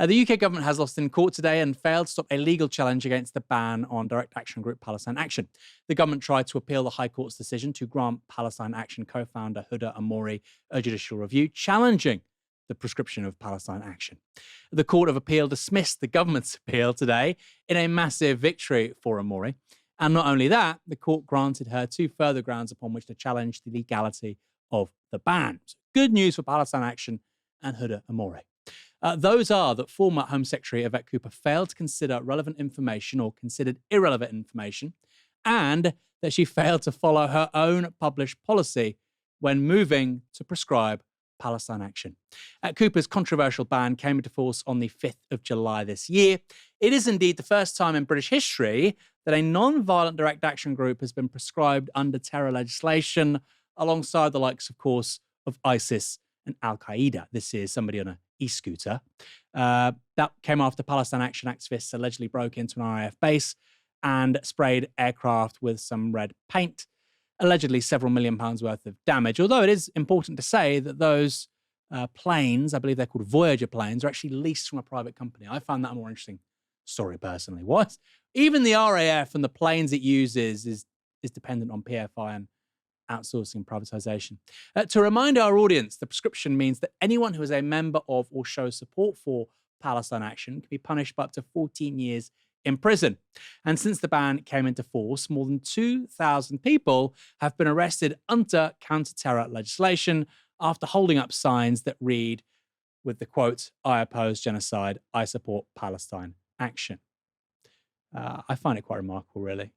The UK government has lost in court today and failed to stop a legal challenge against the ban on direct action group Palestine Action. The government tried to appeal the High Court's decision to grant Palestine Action co-founder Huda Amori a judicial review, challenging the prescription of Palestine Action. The Court of Appeal dismissed the government's appeal today in a massive victory for Amori. And not only that, the court granted her two further grounds upon which to challenge the legality of the ban. So good news for Palestine Action and Huda Amori. Those are that former Home Secretary Yvette Cooper failed to consider relevant information or considered irrelevant information, and that she failed to follow her own published policy when moving to prescribe Palestine Action. Cooper's controversial ban came into force on the 5th of July this year. It is indeed the first time in British history that a non-violent direct action group has been prescribed under terror legislation, alongside the likes, of course, of ISIS and Al-Qaeda. This is somebody on an e-scooter. That came after Palestine Action activists allegedly broke into an RAF base and sprayed aircraft with some red paint, allegedly several £1 million worth of damage. Although it is important to say that those planes, I believe they're called Voyager planes, are actually leased from a private company. I found that a more interesting story personally. What? Even the RAF and the planes it uses is dependent on PFI and outsourcing and privatisation. To remind our audience, the prescription means that anyone who is a member of or shows support for Palestine Action can be punished by up to 14 years in prison. And since the ban came into force, more than 2,000 people have been arrested under counter-terror legislation after holding up signs that read with the quote, "I oppose genocide, I support Palestine Action." I find it quite remarkable, really.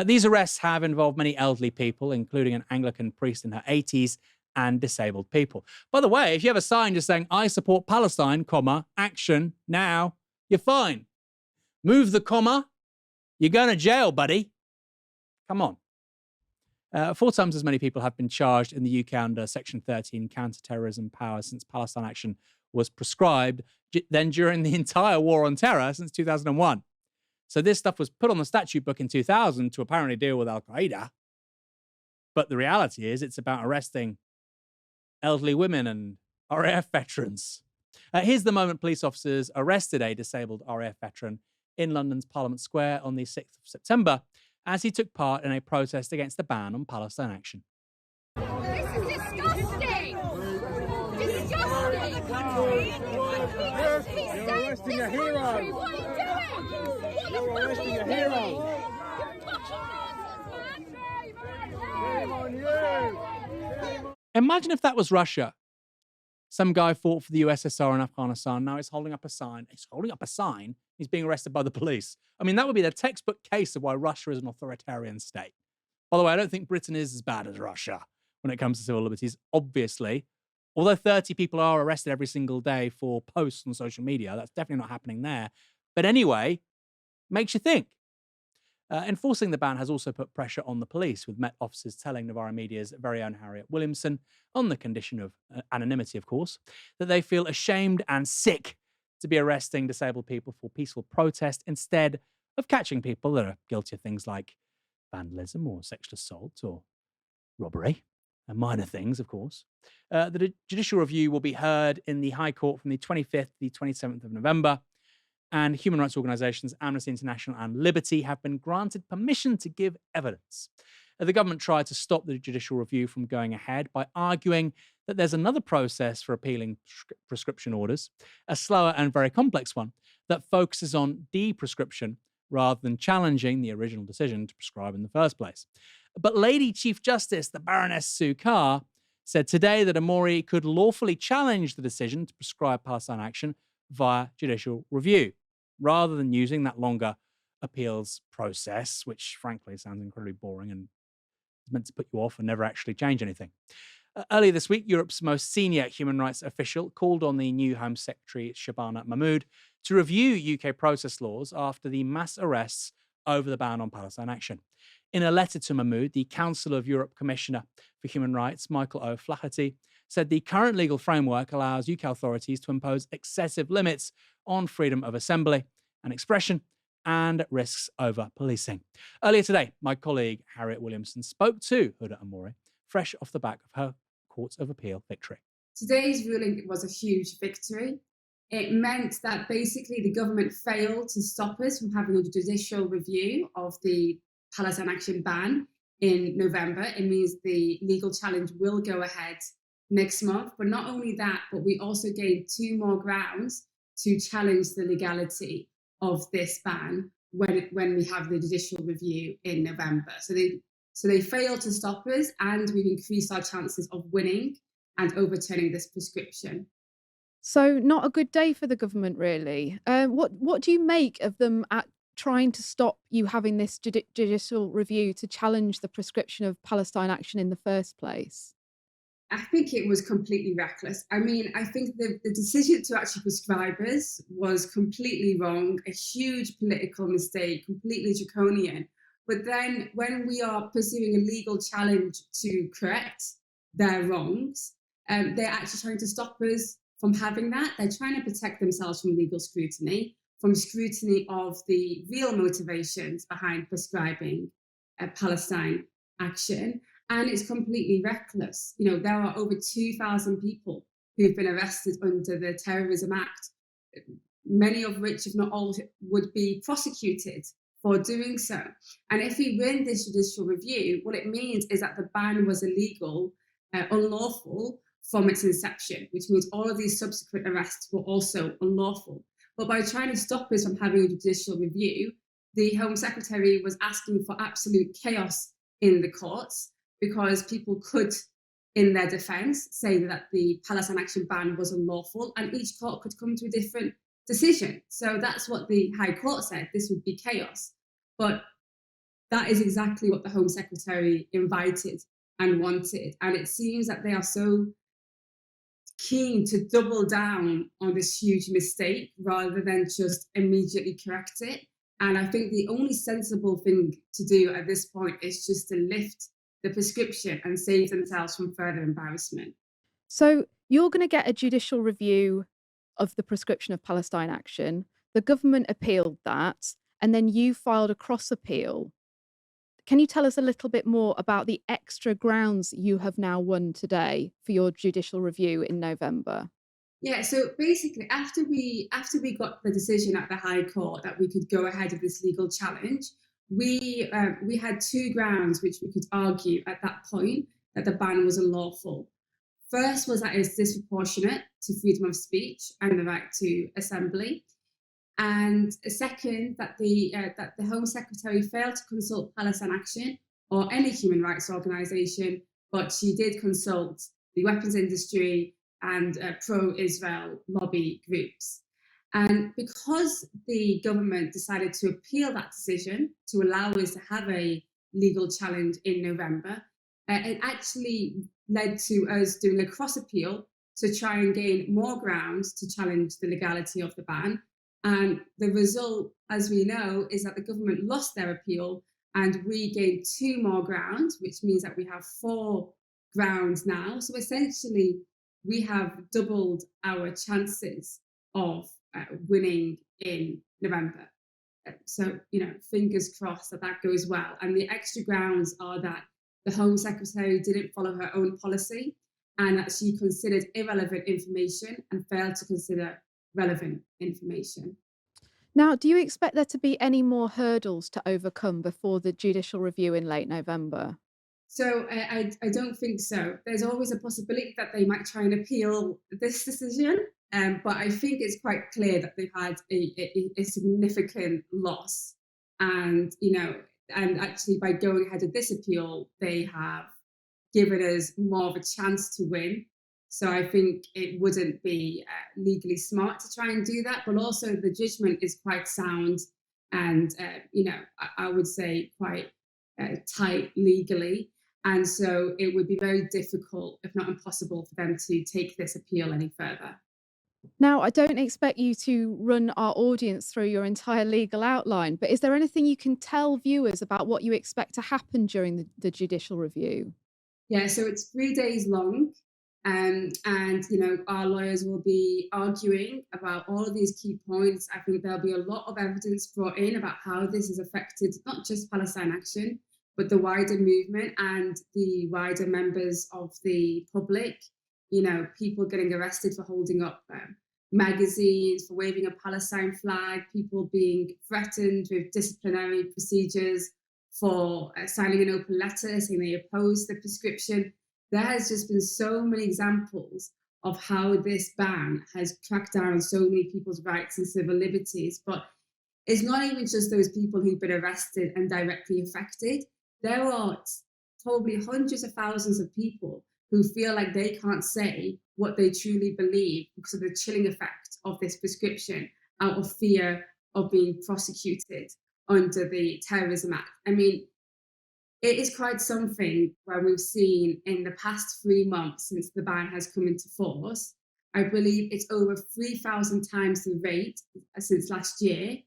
These arrests have involved many elderly people, including an Anglican priest in her 80s and disabled people. By the way, if you have a sign just saying, "I support Palestine, comma, action, now," you're fine. Move the comma, you're going to jail, buddy. Come on. 4 times as many people have been charged in the UK under Section 13 counter-terrorism powers since Palestine Action was prescribed than during the entire war on terror since 2001. So this stuff was put on the statute book in 2000 to apparently deal with Al-Qaeda. But the reality is it's about arresting elderly women and RAF veterans. Here's the moment police officers arrested a disabled RAF veteran in London's Parliament Square on the 6th of September as he took part in a protest against the ban on Palestine Action. This is disgusting! Disgusting! You're arresting a hero! What are you doing? You're arresting a hero! Shame on you! Imagine if that was Russia. Some guy fought for the USSR in Afghanistan. Now he's holding up a sign. He's being arrested by the police. I mean, that would be the textbook case of why Russia is an authoritarian state. By the way, I don't think Britain is as bad as Russia when it comes to civil liberties, obviously. Although 30 people are arrested every single day for posts on social media, that's definitely not happening there. But anyway, makes you think. Enforcing the ban has also put pressure on the police, with Met officers telling Novara Media's very own Harriet Williamson, on the condition of anonymity, of course, that they feel ashamed and sick to be arresting disabled people for peaceful protest instead of catching people that are guilty of things like vandalism or sexual assault or robbery, and minor things, of course. The judicial review will be heard in the High Court from the 25th to the 27th of November. And human rights organisations Amnesty International and Liberty have been granted permission to give evidence. The government tried to stop the judicial review from going ahead by arguing that there's another process for appealing prescription orders, a slower and very complex one, that focuses on de-prescription rather than challenging the original decision to prescribe in the first place. But Lady Chief Justice, the Baroness Sue Carr, said today that Amori could lawfully challenge the decision to prescribe Palestine Action via judicial review, rather than using that longer appeals process, which frankly sounds incredibly boring and is meant to put you off and never actually change anything. Earlier this week, Europe's most senior human rights official called on the new Home Secretary, Shabana Mahmood, to review UK protest laws after the mass arrests over the ban on Palestine Action. In a letter to Mahmood, the Council of Europe Commissioner for Human Rights, Michael O'Flaherty, said the current legal framework allows UK authorities to impose excessive limits on freedom of assembly and expression and risks over policing. Earlier today, my colleague Harriet Williamson spoke to Huda Amori, fresh off the back of her Court of Appeal victory. Today's ruling was a huge victory. It meant that basically the government failed to stop us from having a judicial review of the Palestine Action ban in November. It means the legal challenge will go ahead next month. But not only that, but we also gained two more grounds to challenge the legality of this ban when we have the judicial review in November. So they failed to stop us, and we've increased our chances of winning and overturning this prescription. So not a good day for the government, really. What do you make of them at trying to stop you having this judicial review to challenge the prescription of Palestine Action in the first place? I think it was completely reckless. I mean, I think the decision to actually prescribe us was completely wrong, a huge political mistake, completely draconian. But then when we are pursuing a legal challenge to correct their wrongs, they're actually trying to stop us from having that. They're trying to protect themselves from legal scrutiny, from scrutiny of the real motivations behind prescribing Palestine Action. And it's completely reckless. You know, there are over 2,000 people who've been arrested under the Terrorism Act, many of which, if not all, would be prosecuted for doing so. And if we win this judicial review, what it means is that the ban was illegal, unlawful from its inception, which means all of these subsequent arrests were also unlawful. But by trying to stop us from having a judicial review, the Home Secretary was asking for absolute chaos in the courts, because people could, in their defense, say that the Palestine Action ban was unlawful, and each court could come to a different decision. So that's what the High Court said, this would be chaos. But that is exactly what the Home Secretary invited and wanted. And it seems that they are so keen to double down on this huge mistake rather than just immediately correct it. And I think the only sensible thing to do at this point is just to lift the prescription and save themselves from further embarrassment. So you're going to get a judicial review of the prescription of Palestine Action. The government appealed that, and then you filed a cross appeal. Can you tell us a little bit more about the extra grounds you have now won today for your judicial review in November? Yeah, so basically, after we got the decision at the High Court that we could go ahead with this legal challenge, we had two grounds which we could argue at that point that the ban was unlawful. First was that it's disproportionate to freedom of speech and the right to assembly. And second, that the Home Secretary failed to consult Palestine Action or any human rights organisation, but she did consult the weapons industry and pro-Israel lobby groups. And because the government decided to appeal that decision to allow us to have a legal challenge in November, it actually led to us doing a cross appeal to try and gain more grounds to challenge the legality of the ban. And the result, as we know, is that the government lost their appeal and we gained two more grounds, which means that we have four grounds now. So essentially, we have doubled our chances of winning in November. So, fingers crossed that goes well. And the extra grounds are that the Home Secretary didn't follow her own policy and that she considered irrelevant information and failed to consider relevant information. Now, do you expect there to be any more hurdles to overcome before the judicial review in late November? So I don't think so. There's always a possibility that they might try and appeal this decision, but I think it's quite clear that they've had a significant loss, and actually by going ahead of this appeal, they have given us more of a chance to win. So I think it wouldn't be legally smart to try and do that, but also the judgment is quite sound and I would say quite tight legally. And so it would be very difficult, if not impossible, for them to take this appeal any further. Now, I don't expect you to run our audience through your entire legal outline, but is there anything you can tell viewers about what you expect to happen during the judicial review? Yeah, so it's 3 days long. And our lawyers will be arguing about all of these key points. I think there'll be a lot of evidence brought in about how this has affected not just Palestine Action, but the wider movement and the wider members of the public. People getting arrested for holding up magazines for waving a Palestine flag, people being threatened with disciplinary procedures for signing an open letter saying they oppose the prescription. There has just been so many examples of how this ban has cracked down on so many people's rights and civil liberties. But it's not even just those people who've been arrested and directly affected. There are probably hundreds of thousands of people who feel like they can't say what they truly believe because of the chilling effect of this prescription out of fear of being prosecuted under the Terrorism Act. I mean, it is quite something where we've seen in the past 3 months since the ban has come into force. I believe it's over 3,000 times the rate since last year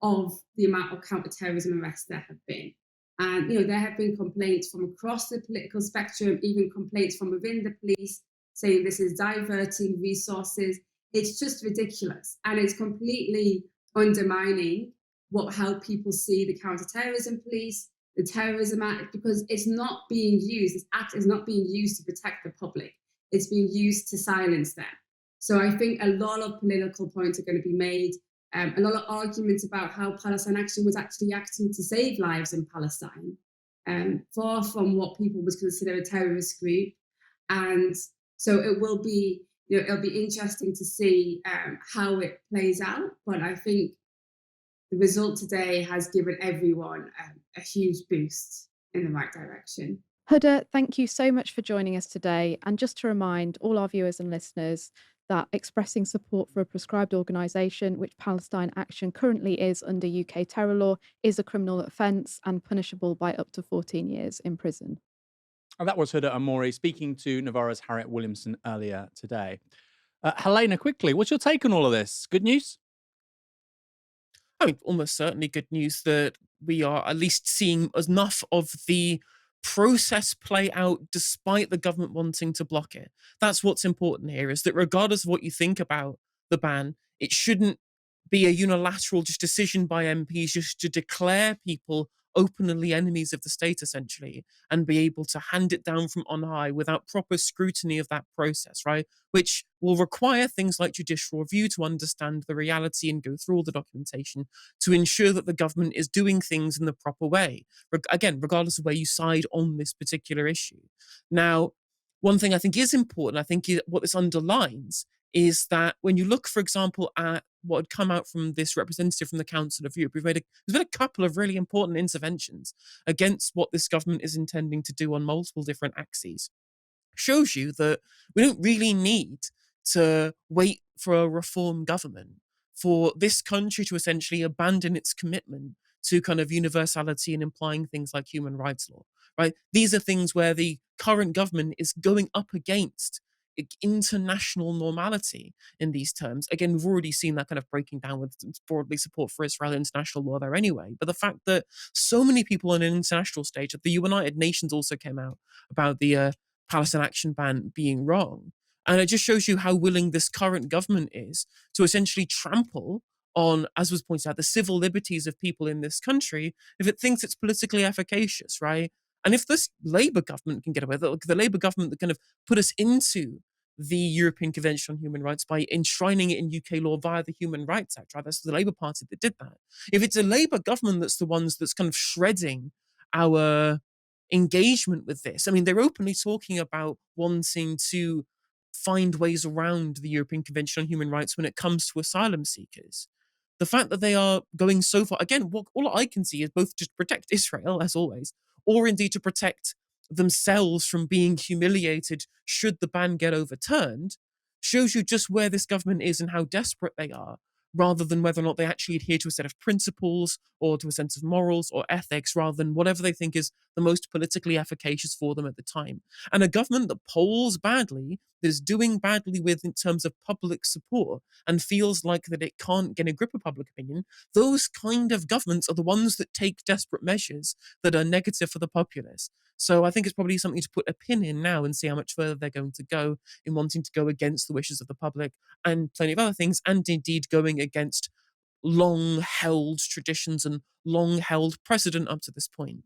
of the amount of counterterrorism arrests there have been. And there have been complaints from across the political spectrum, even complaints from within the police saying this is diverting resources. It's just ridiculous. And it's completely undermining how people see the counterterrorism police, the Terrorism Act, because it's not being used, this act is not being used to protect the public. It's being used to silence them. So I think a lot of political points are going to be made. A lot of arguments about how Palestine Action was actually acting to save lives in Palestine, far from what people would consider a terrorist group. And so it will be, it'll be interesting to see how it plays out. But I think the result today has given everyone a huge boost in the right direction. Huda, thank you so much for joining us today. And just to remind all our viewers and listeners that expressing support for a prescribed organisation, which Palestine Action currently is under UK terror law, is a criminal offence and punishable by up to 14 years in prison. And that was Huda Amori speaking to Novara's Harriet Williamson earlier today. Helena, quickly, what's your take on all of this? Good news? I mean, almost certainly good news that we are at least seeing enough of the process play out despite the government wanting to block it. That's what's important here, is that regardless of what you think about the ban, it shouldn't be a unilateral just decision by MPs just to declare people openly enemies of the state, essentially, and be able to hand it down from on high without proper scrutiny of that process, right? Which will require things like judicial review to understand the reality and go through all the documentation to ensure that the government is doing things in the proper way. Again, regardless of where you side on this particular issue. Now, one thing I think is important, I think what this underlines is that when you look, for example, at what had come out from this representative from the Council of Europe, there's been a couple of really important interventions against what this government is intending to do on multiple different axes. Shows you that we don't really need to wait for a reform government for this country to essentially abandon its commitment to kind of universality and implying things like human rights law, right? These are things where the current government is going up against international normality in these terms. Again, we've already seen that kind of breaking down with broadly support for Israel international law there anyway. But the fact that so many people on an international stage, that the United Nations also came out about the Palestine Action ban being wrong. And it just shows you how willing this current government is to essentially trample on, as was pointed out, the civil liberties of people in this country if it thinks it's politically efficacious, right? And if this Labour government can get away with it, the Labour government that kind of put us into the European Convention on Human Rights by enshrining it in UK law via the Human Rights Act, right? That's the Labour Party that did that. If it's a Labour government that's the ones that's kind of shredding our engagement with this, I mean, they're openly talking about wanting to find ways around the European Convention on Human Rights when it comes to asylum seekers. The fact that they are going so far, again, all I can see is both just protect Israel, as always, or indeed to protect themselves from being humiliated should the ban get overturned, shows you just where this government is and how desperate they are, rather than whether or not they actually adhere to a set of principles or to a sense of morals or ethics, rather than whatever they think is the most politically efficacious for them at the time. And a government that polls badly, that is doing badly with in terms of public support, and feels like that it can't get a grip of public opinion, those kind of governments are the ones that take desperate measures that are negative for the populace. So I think it's probably something to put a pin in now and see how much further they're going to go in wanting to go against the wishes of the public and plenty of other things, and indeed going against long-held traditions and long-held precedent up to this point.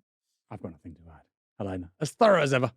I've got nothing to add. Helena, as thorough as ever.